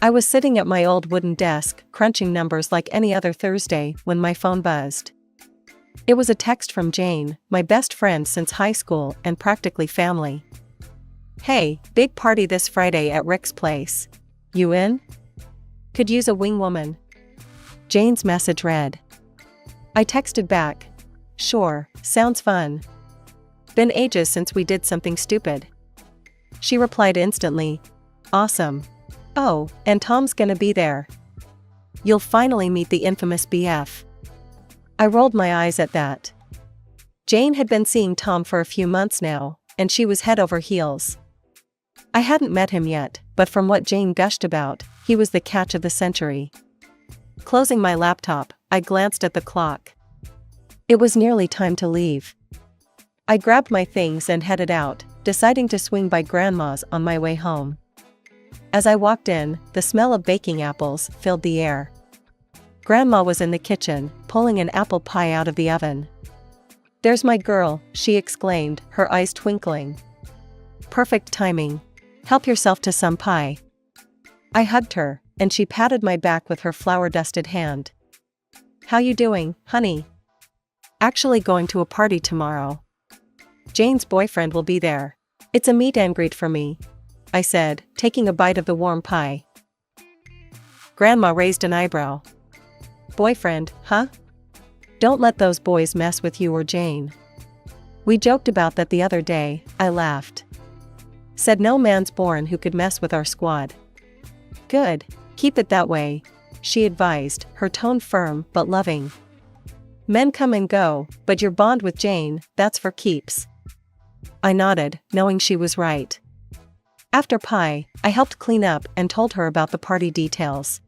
I was sitting at my old wooden desk, crunching numbers like any other Thursday, when my phone buzzed. It was a text from Jane, my best friend since high school and practically family. "Hey, big party this Friday at Rick's place. You in? Could use a wing woman." Jane's message read. I texted back, "Sure, sounds fun. Been ages since we did something stupid." She replied instantly, "Awesome. Oh, and Tom's gonna be there. You'll finally meet the infamous BF." I rolled my eyes at that. Jane had been seeing Tom for a few months now, and she was head over heels. I hadn't met him yet, but from what Jane gushed about, he was the catch of the century. Closing my laptop, I glanced at the clock. It was nearly time to leave. I grabbed my things and headed out, deciding to swing by Grandma's on my way home. As I walked in, the smell of baking apples filled the air. Grandma was in the kitchen, pulling an apple pie out of the oven. "There's my girl," she exclaimed, her eyes twinkling. "Perfect timing. Help yourself to some pie." I hugged her, and she patted my back with her flour-dusted hand. "How you doing, honey?" "Actually going to a party tomorrow. Jane's boyfriend will be there. It's a meet and greet for me," I said, taking a bite of the warm pie. Grandma raised an eyebrow. "Boyfriend, huh? Don't let those boys mess with you or Jane." "We joked about that the other day," I laughed. "Said no man's born who could mess with our squad." "Good, keep it that way," she advised, her tone firm but loving. "Men come and go, but your bond with Jane, that's for keeps." I nodded, knowing she was right. After pie, I helped clean up and told her about the party details.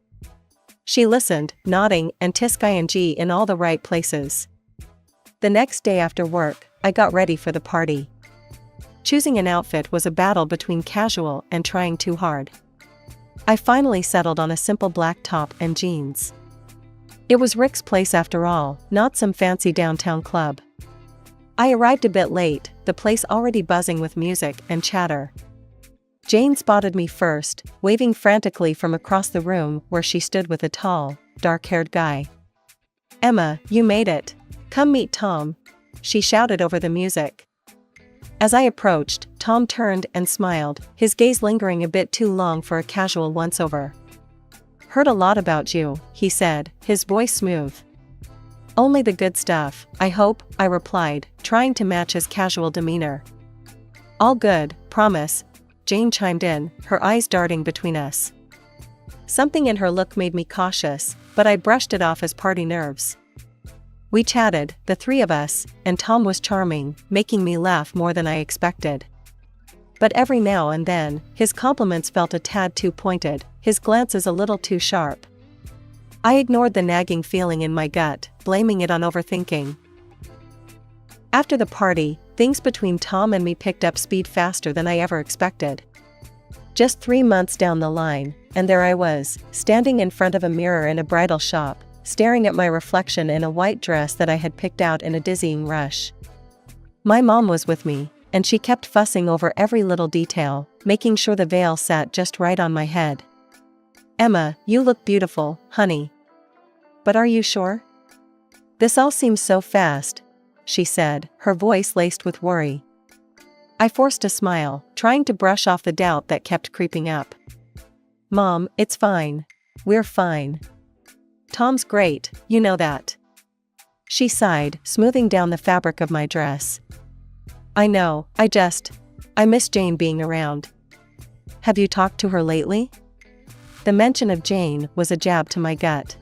She listened, nodding and tisk-ing in all the right places. The next day after work, I got ready for the party. Choosing an outfit was a battle between casual and trying too hard. I finally settled on a simple black top and jeans. It was Rick's place after all, not some fancy downtown club. I arrived a bit late, the place already buzzing with music and chatter. Jane spotted me first, waving frantically from across the room where she stood with a tall, dark-haired guy. "Emma, you made it. Come meet Tom," she shouted over the music. As I approached, Tom turned and smiled, his gaze lingering a bit too long for a casual once-over. "Heard a lot about you," he said, his voice smooth. "Only the good stuff, I hope," I replied, trying to match his casual demeanor. "All good, promise," Jane chimed in, her eyes darting between us. Something in her look made me cautious, but I brushed it off as party nerves. We chatted, the three of us, and Tom was charming, making me laugh more than I expected. But every now and then, his compliments felt a tad too pointed, his glances a little too sharp. I ignored the nagging feeling in my gut, blaming it on overthinking. After the party, things between Tom and me picked up speed faster than I ever expected. Just 3 months down the line, and there I was, standing in front of a mirror in a bridal shop, staring at my reflection in a white dress that I had picked out in a dizzying rush. My mom was with me, and she kept fussing over every little detail, making sure the veil sat just right on my head. "Emma, you look beautiful, honey. But are you sure? This all seems so fast," she said, her voice laced with worry. I forced a smile, trying to brush off the doubt that kept creeping up. "Mom, it's fine. We're fine. Tom's great, you know that." She sighed, smoothing down the fabric of my dress. "I know, I miss Jane being around." "Have you talked to her lately?" The mention of Jane was a jab to my gut.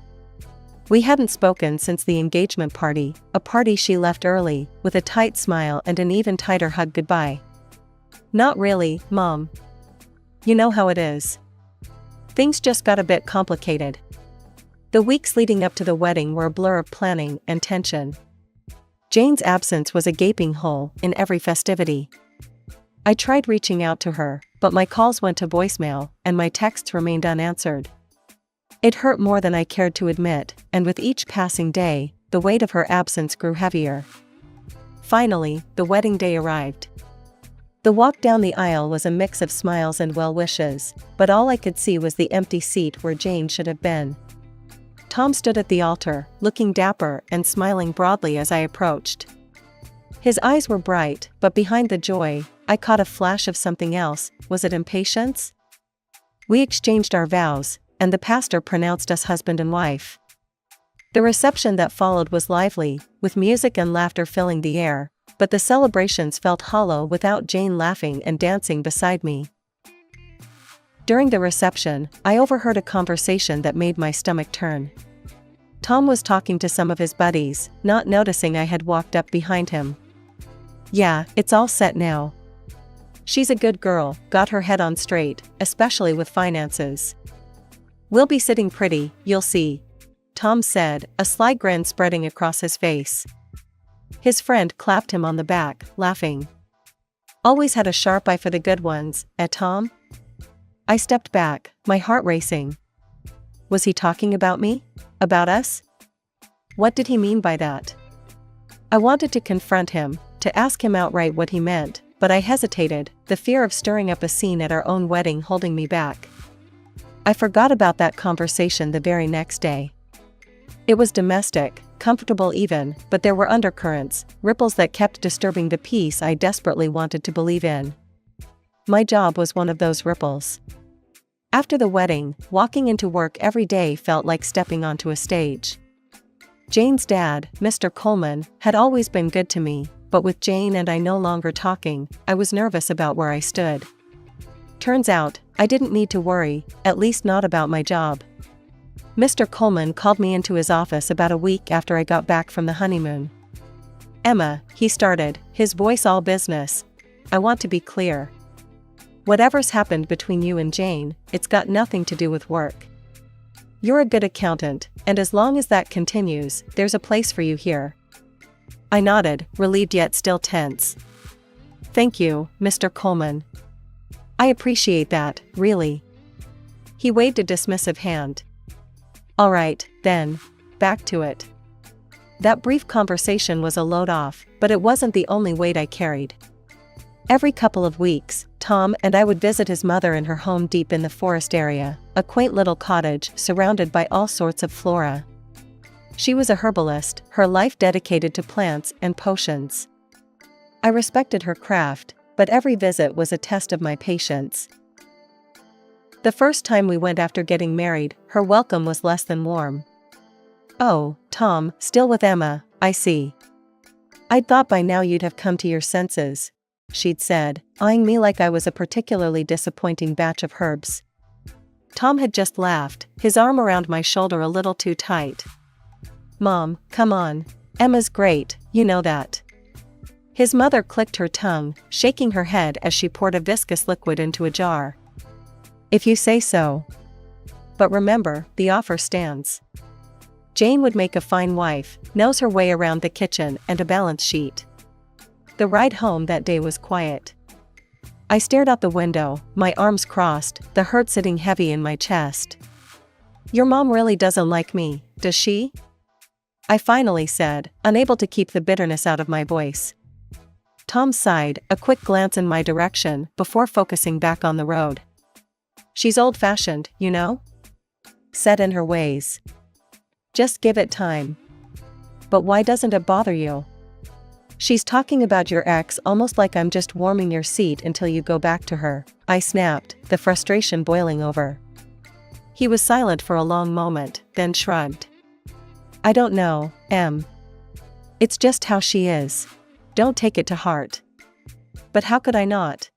We hadn't spoken since the engagement party, a party she left early, with a tight smile and an even tighter hug goodbye. "Not really, Mom. You know how it is. Things just got a bit complicated." The weeks leading up to the wedding were a blur of planning and tension. Jane's absence was a gaping hole in every festivity. I tried reaching out to her, but my calls went to voicemail, and my texts remained unanswered. It hurt more than I cared to admit, and with each passing day, the weight of her absence grew heavier. Finally, the wedding day arrived. The walk down the aisle was a mix of smiles and well wishes, but all I could see was the empty seat where Jane should have been. Tom stood at the altar, looking dapper and smiling broadly as I approached. His eyes were bright, but behind the joy, I caught a flash of something else. Was it impatience? We exchanged our vows, and the pastor pronounced us husband and wife. The reception that followed was lively, with music and laughter filling the air, but the celebrations felt hollow without Jane laughing and dancing beside me. During the reception, I overheard a conversation that made my stomach turn. Tom was talking to some of his buddies, not noticing I had walked up behind him. "Yeah, it's all set now. She's a good girl, got her head on straight, especially with finances. We'll be sitting pretty, you'll see," Tom said, a sly grin spreading across his face. His friend clapped him on the back, laughing. "Always had a sharp eye for the good ones, eh, Tom?" I stepped back, my heart racing. Was he talking about me? About us? What did he mean by that? I wanted to confront him, to ask him outright what he meant, but I hesitated, the fear of stirring up a scene at our own wedding holding me back. I forgot about that conversation the very next day. It was domestic, comfortable even, but there were undercurrents, ripples that kept disturbing the peace I desperately wanted to believe in. My job was one of those ripples. After the wedding, walking into work every day felt like stepping onto a stage. Jane's dad, Mr. Coleman, had always been good to me, but with Jane and I no longer talking, I was nervous about where I stood. Turns out, I didn't need to worry, at least not about my job. Mr. Coleman called me into his office about a week after I got back from the honeymoon. "Emma," he started, his voice all business, "I want to be clear. Whatever's happened between you and Jane, it's got nothing to do with work. You're a good accountant, and as long as that continues, there's a place for you here." I nodded, relieved yet still tense. "Thank you, Mr. Coleman. I appreciate that, really." He waved a dismissive hand. "All right, then. Back to it." That brief conversation was a load off, but it wasn't the only weight I carried. Every couple of weeks, Tom and I would visit his mother in her home deep in the forest area, a quaint little cottage surrounded by all sorts of flora. She was a herbalist, her life dedicated to plants and potions. I respected her craft, but every visit was a test of my patience. The first time we went after getting married, her welcome was less than warm. "Oh, Tom, still with Emma, I see. I'd thought by now you'd have come to your senses," she'd said, eyeing me like I was a particularly disappointing batch of herbs. Tom had just laughed, his arm around my shoulder a little too tight. "Mom, come on. Emma's great, you know that." His mother clicked her tongue, shaking her head as she poured a viscous liquid into a jar. "If you say so. But remember, the offer stands. Jane would make a fine wife, knows her way around the kitchen and a balance sheet." The ride home that day was quiet. I stared out the window, my arms crossed, the hurt sitting heavy in my chest. "Your mom really doesn't like me, does she?" I finally said, unable to keep the bitterness out of my voice. Tom sighed, a quick glance in my direction before focusing back on the road. "She's old-fashioned, you know? Set in her ways. Just give it time." "But why doesn't it bother you?" "She's talking about your ex almost like I'm just warming your seat until you go back to her," I snapped, the frustration boiling over. He was silent for a long moment, then shrugged. "I don't know, Em. It's just how she is. Don't take it to heart." But how could I not?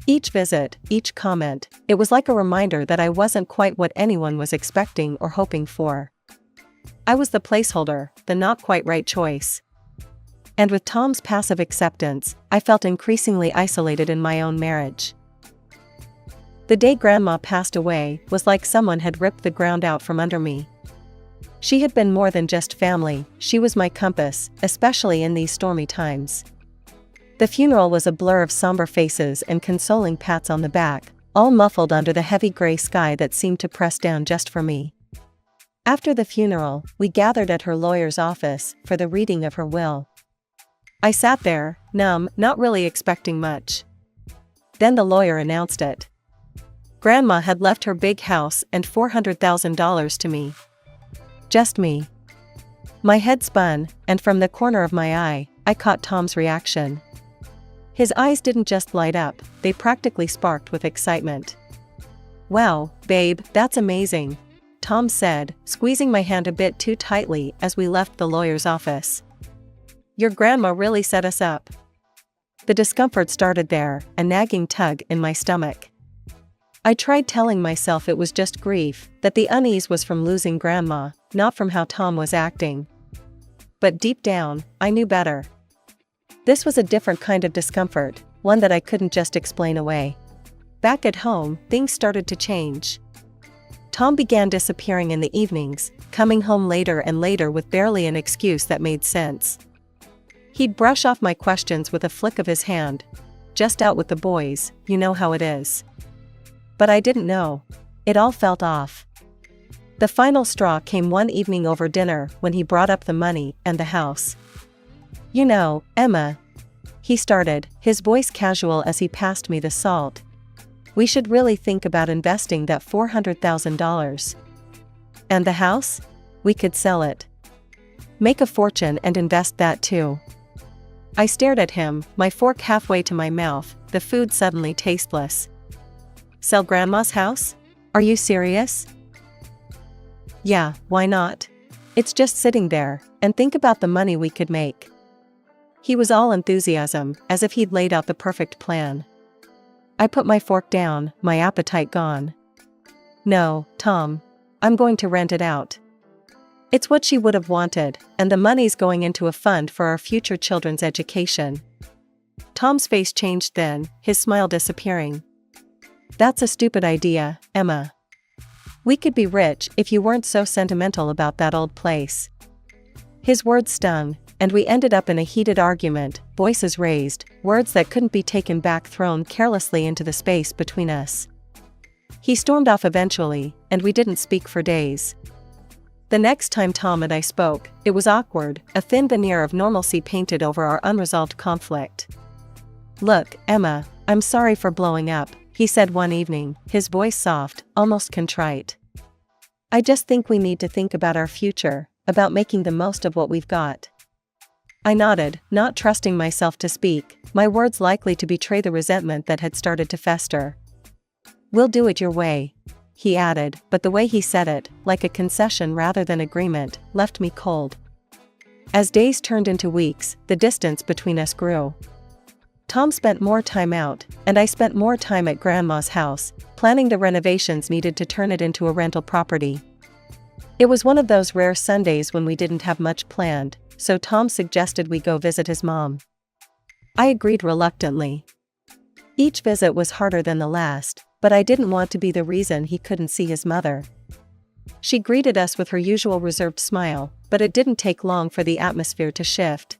Each visit, each comment, it was like a reminder that I wasn't quite what anyone was expecting or hoping for. I was the placeholder, the not quite right choice. And with Tom's passive acceptance, I felt increasingly isolated in my own marriage. The day Grandma passed away was like someone had ripped the ground out from under me. She had been more than just family, she was my compass, especially in these stormy times. The funeral was a blur of somber faces and consoling pats on the back, all muffled under the heavy gray sky that seemed to press down just for me. After the funeral, we gathered at her lawyer's office for the reading of her will. I sat there, numb, not really expecting much. Then the lawyer announced it. Grandma had left her big house and $400,000 to me. Just me. My head spun, and from the corner of my eye, I caught Tom's reaction. His eyes didn't just light up, they practically sparked with excitement. "Wow, babe, that's amazing," Tom said, squeezing my hand a bit too tightly as we left the lawyer's office. "Your grandma really set us up." The discomfort started there, a nagging tug in my stomach. I tried telling myself it was just grief, that the unease was from losing grandma, not from how Tom was acting. But deep down, I knew better. This was a different kind of discomfort, one that I couldn't just explain away. Back at home, things started to change. Tom began disappearing in the evenings, coming home later and later with barely an excuse that made sense. He'd brush off my questions with a flick of his hand. "Just out with the boys, you know how it is." But I didn't know. It all felt off. The final straw came one evening over dinner when he brought up the money and the house. "You know, Emma," he started, his voice casual as he passed me the salt. "We should really think about investing that $400,000. And the house? We could sell it. Make a fortune and invest that too." I stared at him, my fork halfway to my mouth, the food suddenly tasteless. "Sell Grandma's house? Are you serious?" "Yeah, why not? It's just sitting there, and think about the money we could make." He was all enthusiasm, as if he'd laid out the perfect plan. I put my fork down, my appetite gone. "No, Tom. I'm going to rent it out." It's what she would have wanted, and the money's going into a fund for our future children's education. Tom's face changed then, his smile disappearing. "That's a stupid idea, Emma. We could be rich if you weren't so sentimental about that old place." His words stung, and we ended up in a heated argument, voices raised, words that couldn't be taken back thrown carelessly into the space between us. He stormed off eventually, and we didn't speak for days. The next time Tom and I spoke, it was awkward, a thin veneer of normalcy painted over our unresolved conflict. "Look, Emma, I'm sorry for blowing up," he said one evening, his voice soft, almost contrite. "I just think we need to think about our future, about making the most of what we've got." I nodded, not trusting myself to speak, my words likely to betray the resentment that had started to fester. "We'll do it your way," he added, but the way he said it, like a concession rather than agreement, left me cold. As days turned into weeks, the distance between us grew. Tom spent more time out, and I spent more time at Grandma's house, planning the renovations needed to turn it into a rental property. It was one of those rare Sundays when we didn't have much planned, so Tom suggested we go visit his mom. I agreed reluctantly. Each visit was harder than the last, but I didn't want to be the reason he couldn't see his mother. She greeted us with her usual reserved smile, but it didn't take long for the atmosphere to shift.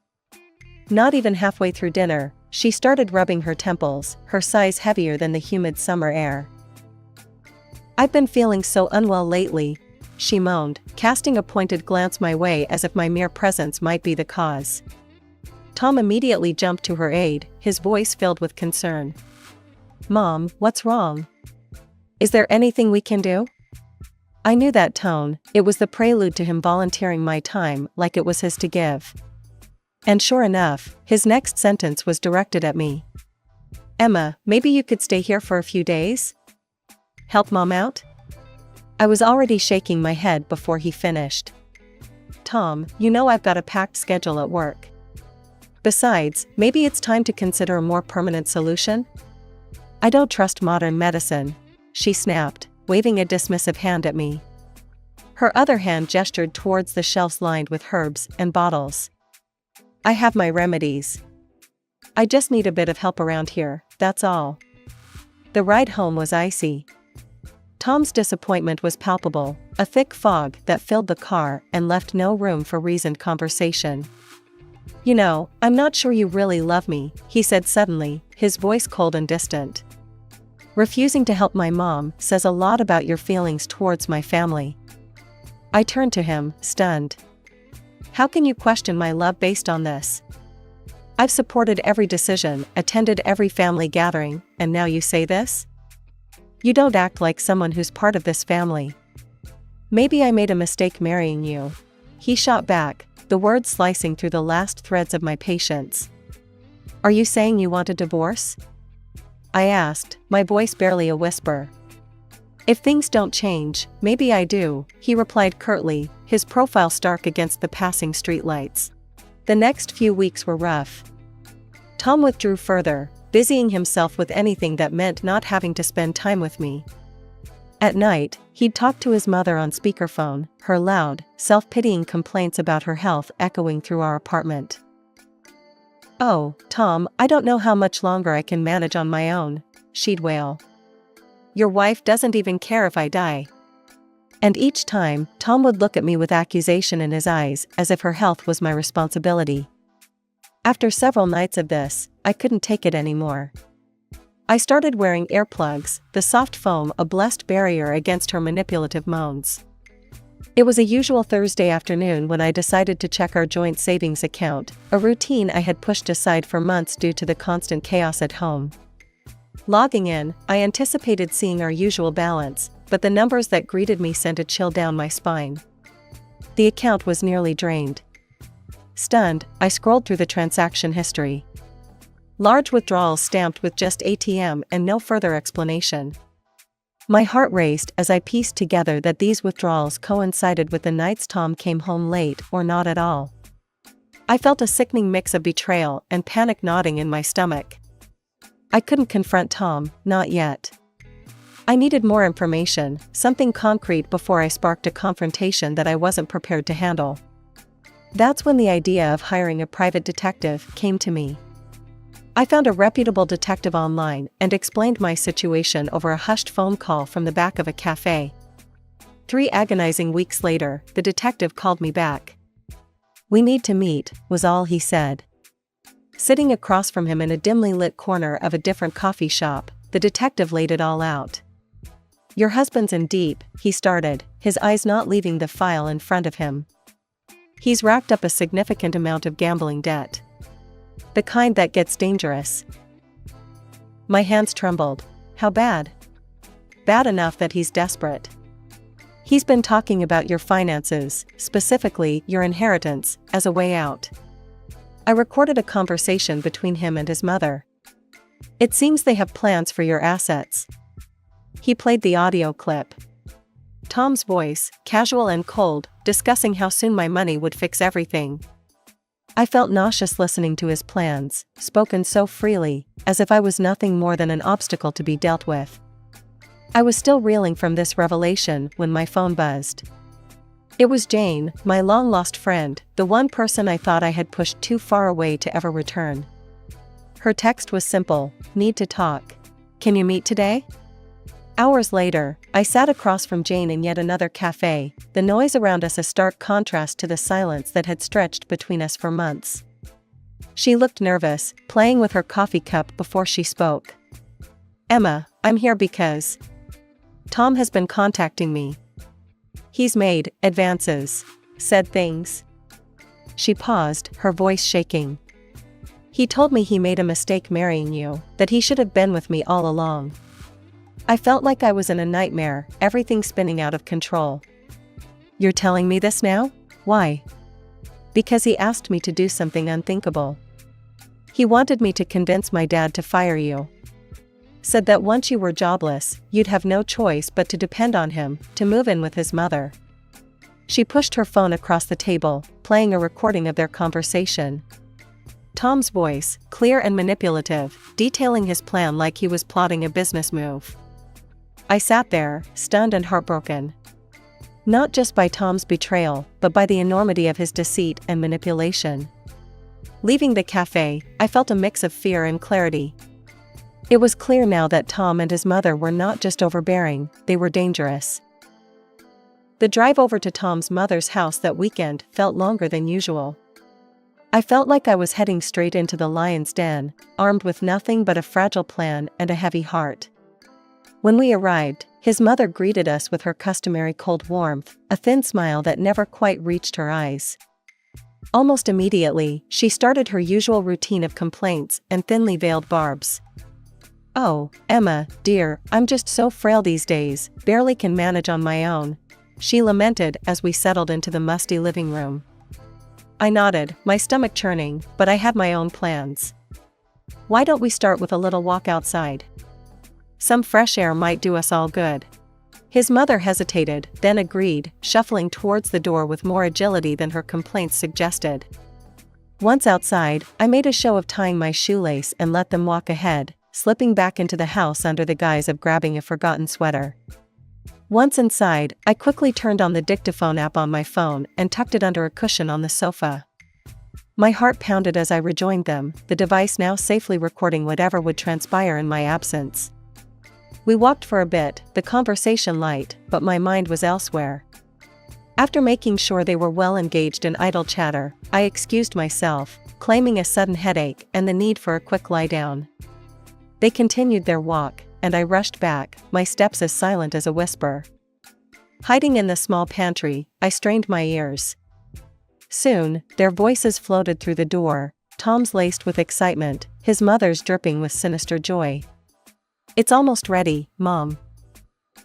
Not even halfway through dinner, she started rubbing her temples, her sighs heavier than the humid summer air. "I've been feeling so unwell lately," she moaned, casting a pointed glance my way as if my mere presence might be the cause. Tom immediately jumped to her aid, his voice filled with concern. "Mom, what's wrong? Is there anything we can do?" I knew that tone, it was the prelude to him volunteering my time like it was his to give. And sure enough, his next sentence was directed at me. "Emma, maybe you could stay here for a few days? Help Mom out?" I was already shaking my head before he finished. "Tom, you know I've got a packed schedule at work. Besides, maybe it's time to consider a more permanent solution?" "I don't trust modern medicine," she snapped, waving a dismissive hand at me. Her other hand gestured towards the shelves lined with herbs and bottles. "I have my remedies. I just need a bit of help around here, that's all." The ride home was icy. Tom's disappointment was palpable, a thick fog that filled the car and left no room for reasoned conversation. "You know, I'm not sure you really love me," he said suddenly, his voice cold and distant. "Refusing to help my mom says a lot about your feelings towards my family." I turned to him, stunned. "How can you question my love based on this?" I've supported every decision, attended every family gathering, and now you say this? You don't act like someone who's part of this family. Maybe I made a mistake marrying you. He shot back, the words slicing through the last threads of my patience. Are you saying you want a divorce? I asked, my voice barely a whisper. If things don't change, maybe I do, he replied curtly, his profile stark against the passing streetlights. The next few weeks were rough. Tom withdrew further, busying himself with anything that meant not having to spend time with me. At night, he'd talk to his mother on speakerphone, her loud, self-pitying complaints about her health echoing through our apartment. Oh, Tom, I don't know how much longer I can manage on my own, she'd wail. Your wife doesn't even care if I die. And each time, Tom would look at me with accusation in his eyes, as if her health was my responsibility. After several nights of this, I couldn't take it anymore. I started wearing earplugs, the soft foam a blessed barrier against her manipulative moans. It was a usual Thursday afternoon when I decided to check our joint savings account, a routine I had pushed aside for months due to the constant chaos at home. Logging in, I anticipated seeing our usual balance, but the numbers that greeted me sent a chill down my spine. The account was nearly drained. Stunned, I scrolled through the transaction history. Large withdrawals stamped with just ATM and no further explanation. My heart raced as I pieced together that these withdrawals coincided with the nights Tom came home late or not at all. I felt a sickening mix of betrayal and panic gnawing in my stomach. I couldn't confront Tom, not yet. I needed more information, something concrete before I sparked a confrontation that I wasn't prepared to handle. That's when the idea of hiring a private detective came to me. I found a reputable detective online and explained my situation over a hushed phone call from the back of a cafe. 3 agonizing weeks later, the detective called me back. We need to meet, was all he said. Sitting across from him in a dimly lit corner of a different coffee shop, the detective laid it all out. Your husband's in deep, he started, his eyes not leaving the file in front of him. He's racked up a significant amount of gambling debt. The kind that gets dangerous. My hands trembled. How bad? Bad enough that he's desperate. He's been talking about your finances, specifically your inheritance, as a way out. I recorded a conversation between him and his mother. It seems they have plans for your assets. He played the audio clip. Tom's voice, casual and cold, discussing how soon my money would fix everything. I felt nauseous listening to his plans, spoken so freely, as if I was nothing more than an obstacle to be dealt with. I was still reeling from this revelation when my phone buzzed. It was Jane, my long-lost friend, the one person I thought I had pushed too far away to ever return. Her text was simple, need to talk. Can you meet today? Hours later, I sat across from Jane in yet another cafe, the noise around us a stark contrast to the silence that had stretched between us for months. She looked nervous, playing with her coffee cup before she spoke. Emma, I'm here because Tom has been contacting me. He's made advances, said things. She paused, her voice shaking. He told me he made a mistake marrying you, that he should have been with me all along. I felt like I was in a nightmare, everything spinning out of control. You're telling me this now? Why? Because he asked me to do something unthinkable. He wanted me to convince my dad to fire you. Said that once you were jobless, you'd have no choice but to depend on him, to move in with his mother. She pushed her phone across the table, playing a recording of their conversation. Tom's voice, clear and manipulative, detailing his plan like he was plotting a business move. I sat there, stunned and heartbroken. Not just by Tom's betrayal, but by the enormity of his deceit and manipulation. Leaving the cafe, I felt a mix of fear and clarity. It was clear now that Tom and his mother were not just overbearing, they were dangerous. The drive over to Tom's mother's house that weekend felt longer than usual. I felt like I was heading straight into the lion's den, armed with nothing but a fragile plan and a heavy heart. When we arrived, his mother greeted us with her customary cold warmth, a thin smile that never quite reached her eyes. Almost immediately, she started her usual routine of complaints and thinly veiled barbs. "Oh, Emma, dear, I'm just so frail these days, barely can manage on my own," she lamented as we settled into the musty living room. I nodded, my stomach churning, but I had my own plans. "Why don't we start with a little walk outside? Some fresh air might do us all good." His mother hesitated, then agreed, shuffling towards the door with more agility than her complaints suggested. Once outside, I made a show of tying my shoelace and let them walk ahead, slipping back into the house under the guise of grabbing a forgotten sweater. Once inside, I quickly turned on the dictaphone app on my phone and tucked it under a cushion on the sofa. My heart pounded as I rejoined them, the device now safely recording whatever would transpire in my absence. We walked for a bit, the conversation light, but my mind was elsewhere. After making sure they were well engaged in idle chatter, I excused myself, claiming a sudden headache and the need for a quick lie down. They continued their walk, and I rushed back, my steps as silent as a whisper. Hiding in the small pantry, I strained my ears. Soon, their voices floated through the door, Tom's laced with excitement, his mother's dripping with sinister joy. "It's almost ready, Mom.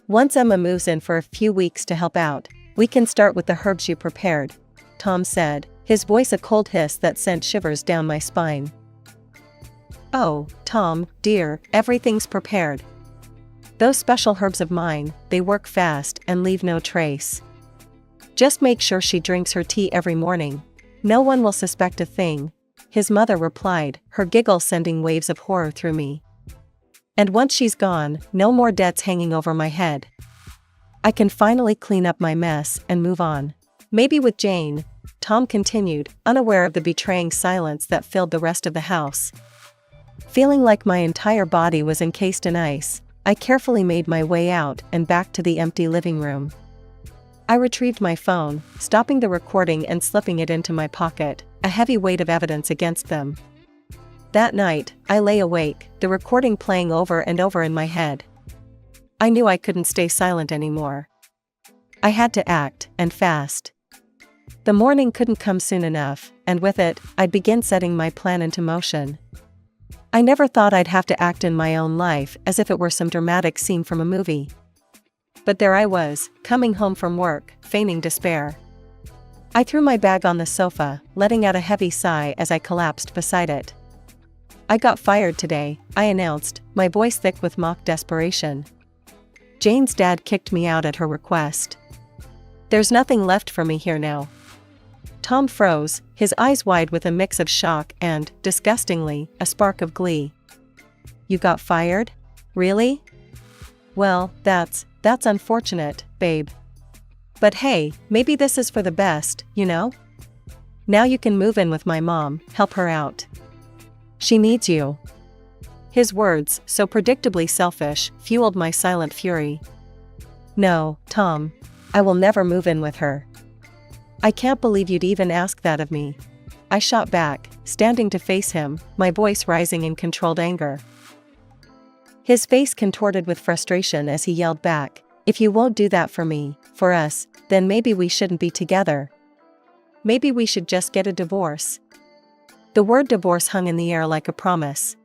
Once Emma moves in for a few weeks to help out, we can start with the herbs you prepared," Tom said, his voice a cold hiss that sent shivers down my spine. "Oh, Tom, dear, everything's prepared. Those special herbs of mine, they work fast and leave no trace. Just make sure she drinks her tea every morning. No one will suspect a thing," his mother replied, her giggle sending waves of horror through me. "And once she's gone, no more debts hanging over my head. I can finally clean up my mess and move on. Maybe with Jane," Tom continued, unaware of the betraying silence that filled the rest of the house. Feeling like my entire body was encased in ice, I carefully made my way out and back to the empty living room. I retrieved my phone, stopping the recording and slipping it into my pocket, a heavy weight of evidence against them. That night, I lay awake, the recording playing over and over in my head. I knew I couldn't stay silent anymore. I had to act, and fast. The morning couldn't come soon enough, and with it, I'd begin setting my plan into motion. I never thought I'd have to act in my own life as if it were some dramatic scene from a movie. But there I was, coming home from work, feigning despair. I threw my bag on the sofa, letting out a heavy sigh as I collapsed beside it. "I got fired today," I announced, my voice thick with mock desperation. "Jane's dad kicked me out at her request. There's nothing left for me here now." Tom froze, his eyes wide with a mix of shock and, disgustingly, a spark of glee. "You got fired? Really? Well, that's unfortunate, babe. But hey, maybe this is for the best, you know? Now you can move in with my mom, help her out. She needs you." His words, so predictably selfish, fueled my silent fury. "No, Tom. I will never move in with her." "I can't believe you'd even ask that of me," I shot back, standing to face him, my voice rising in controlled anger. His face contorted with frustration as he yelled back, "If you won't do that for me, for us, then maybe we shouldn't be together. Maybe we should just get a divorce." The word divorce hung in the air like a promise.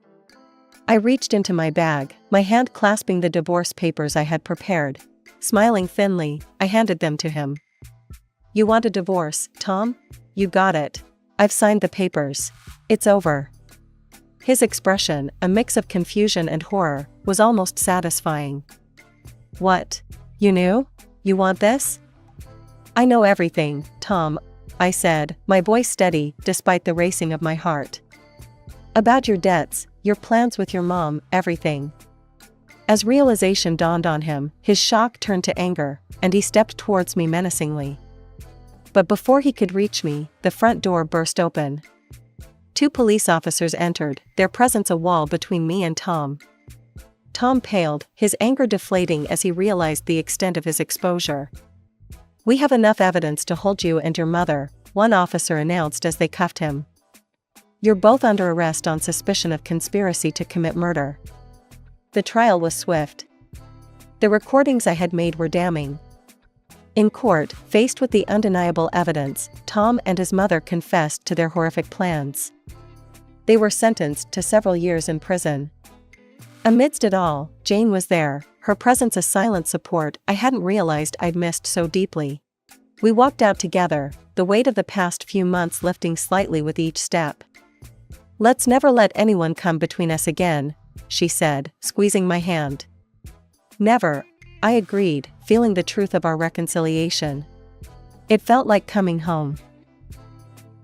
I reached into my bag, my hand clasping the divorce papers I had prepared. Smiling thinly, I handed them to him. "You want a divorce, Tom? You got it. I've signed the papers. It's over." His expression, a mix of confusion and horror, was almost satisfying. "What? You knew? You want this?" "I know everything, Tom," I said, my voice steady, despite the racing of my heart. "About your debts, your plans with your mom, everything." As realization dawned on him, his shock turned to anger, and he stepped towards me menacingly. But before he could reach me, the front door burst open. 2 police officers entered, their presence a wall between me and Tom. Tom paled, his anger deflating as he realized the extent of his exposure. "We have enough evidence to hold you and your mother," one officer announced as they cuffed him. "You're both under arrest on suspicion of conspiracy to commit murder." The trial was swift. The recordings I had made were damning. In court, faced with the undeniable evidence, Tom and his mother confessed to their horrific plans. They were sentenced to several years in prison. Amidst it all, Jane was there, her presence a silent support I hadn't realized I'd missed so deeply. We walked out together, the weight of the past few months lifting slightly with each step. "Let's never let anyone come between us again," she said, squeezing my hand. "Never," I agreed, feeling the truth of our reconciliation. It felt like coming home.